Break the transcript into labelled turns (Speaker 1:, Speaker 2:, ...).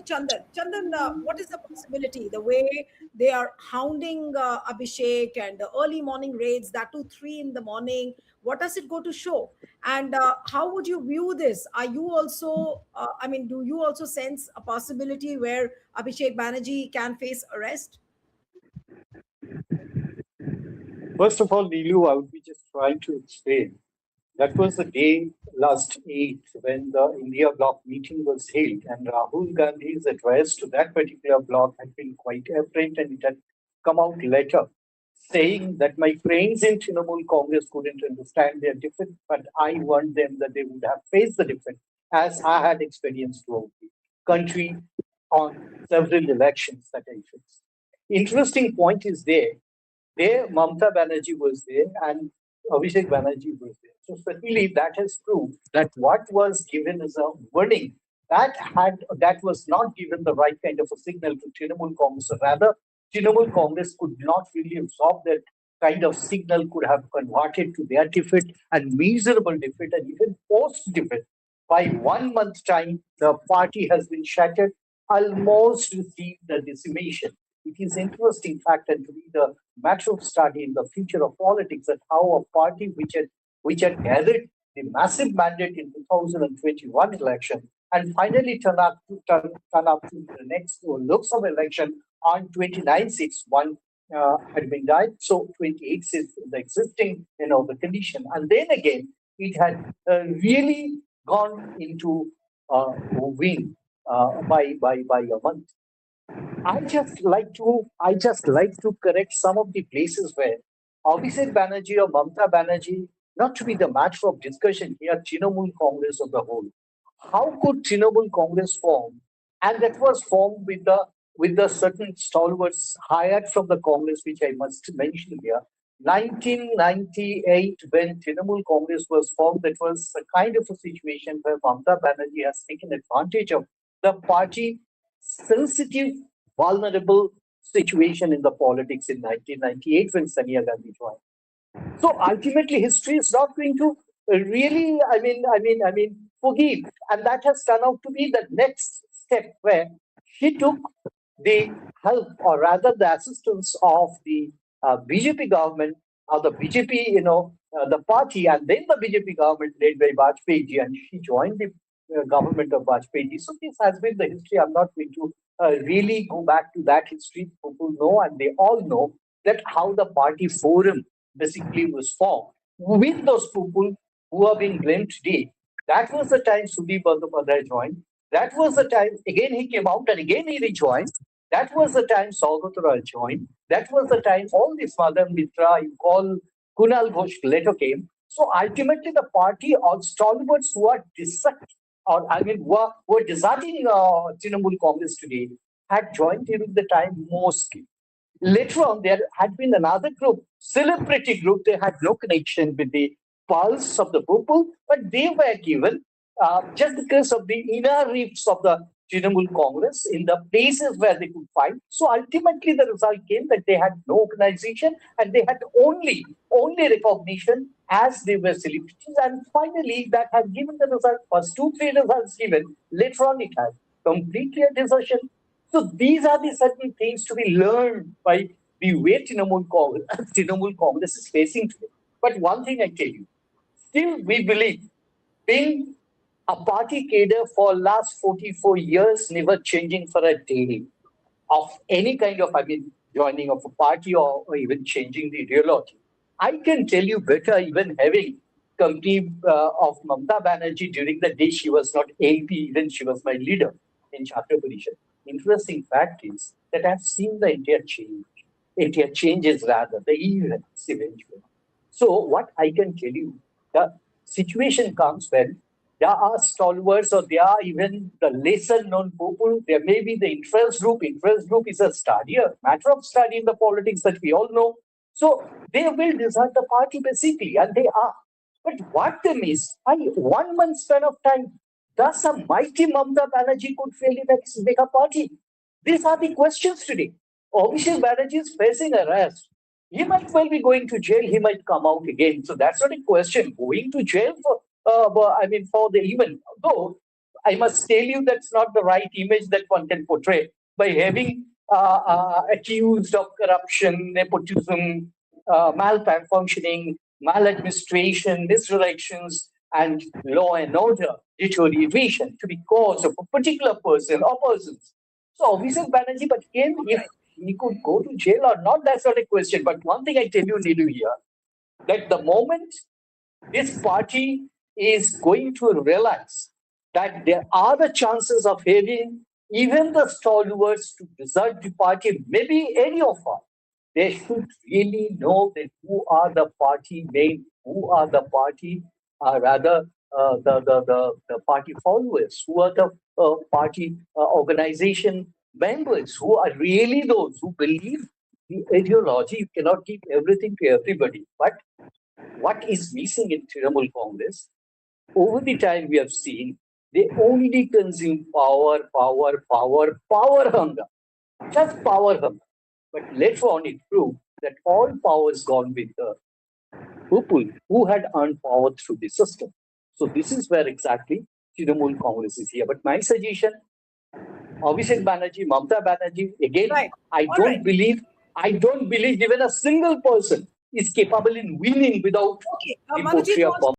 Speaker 1: Chandan. Chandan, what is the possibility? The way they are hounding Abhishek and the early morning raids, that too 3 in the morning. What does it go to show? And how would you view this? Are you also, do you also sense a possibility where Abhishek Banerjee can face arrest?
Speaker 2: First of all, Neelu, I would be just trying to explain. That was the day last 8th when the India bloc meeting was held, and Rahul Gandhi's address to that particular bloc had been quite apparent, and it had come out later saying that my friends in Trinamool Congress couldn't understand their difference, but I warned them that they would have faced the difference as I had experienced throughout the country on several elections that I faced. Interesting point is there Mamata Banerjee was there and Abhishek Banerjee was there. So certainly that has proved that what was given as a warning that was not given the right kind of a signal to Trinamool Congress. Or rather, Trinamool Congress could not really absorb that kind of signal, could have converted to their defeat and miserable defeat and even post defeat. By 1 month time, the party has been shattered, almost received the decimation. It is interesting fact and to be the matter of study in the future of politics that how a party which had gathered the massive mandate in 2021 election and finally turn up to the next Lok Sabha election on 29/6. One had been died, so 28 is the existing, the condition, and then again it had really gone into win by a month. I just like to correct some of the places where Abhishek Banerjee or Mamata Banerjee, not to be the matter of discussion here, Trinamool Congress of the whole. How could Trinamool Congress form? And that was formed with the certain stalwarts hired from the Congress, which I must mention here. 1998, when Trinamool Congress was formed, that was a kind of a situation where Mamata Banerjee has taken advantage of the party sensitive, vulnerable situation in the politics in 1998 when Sonia Gandhi joined. So ultimately, history is not going to really, forgive, and that has turned out to be the next step where she took the help, or rather the assistance of the BJP government or the BJP, the party, and then the BJP government led by Vajpayee ji, and she joined the government of Vajpayee ji. So this has been the history. I'm not going to really go back to that history. People know, and they all know that how the party forum basically was formed with those people who are being blamed today. That was the time Sudeep Bandyopadhyay joined. That was the time, again he came out and again he rejoined. That was the time Saugat Roy joined. That was the time all this Madan Mitra, you call Kunal Ghosh later came. So ultimately the party or stalwarts who are who are deserting Trinamool Congress today had joined during the time mostly. Later on, there had been another group, celebrity group. They had no connection with the pulse of the people, but they were given just because of the inner reefs of the Trinamool Congress in the places where they could find. So ultimately, the result came that they had no organization and they had only recognition as they were celebrities. And finally, that had given the result. First 2, 3 results given. Later on, it had completely a desertion. So these are the certain things to be learned by the way Trinamool Congress is facing today. But one thing I tell you, still we believe being a party cadre for last 44 years, never changing for a day of any kind of, joining of a party or even changing the ideology. I can tell you better, even having company of Mamata Banerjee during the day she was not AP, even she was my leader in Chhatra Parishad. Interesting fact is that I've seen the India changes rather, the events eventually. So what I can tell you, the situation comes when there are stalwarts or there are even the lesser known people. There may be the interest group. Interest group is a matter of study in the politics that we all know. So they will desert the party basically, and they are. But what they miss, by 1 month span of time, does a mighty Mamata Banerjee could fairly make a party? These are the questions today. Abhishek Banerjee is facing arrest. He might well be going to jail. He might come out again. So that's not a question. Going to jail for the even though I must tell you that's not the right image that one can portray by having accused of corruption, nepotism, malfunctioning, maladministration, misdirections, and law and order deterioration to be cause of a particular person or persons. So Abhishek Banerjee, but again, if he could go to jail or not, that's not a question. But one thing I tell you, Nilu, here, that the moment this party is going to realize that there are the chances of having even the stalwarts to desert the party, maybe any of us, they should really know that who are the party main, who are the party, rather the party followers, who are the party organization members, who are really those who believe the ideology. You cannot give everything to everybody. But what is missing in Trinamool Congress, over the time we have seen, they only consume power, power, power, power hunger, just power hunger. But later on, it proved that all power is gone with the people who had earned power through the system. So this is where exactly Trinamool Congress is here. But my suggestion, Abhishek Banerjee, Mamata Banerjee, again,
Speaker 1: Right.
Speaker 2: I
Speaker 1: All
Speaker 2: don't
Speaker 1: right.
Speaker 2: believe, I don't believe even a single person is capable in winning without
Speaker 1: Okay.
Speaker 2: the
Speaker 1: Manojit
Speaker 2: portray of
Speaker 1: wants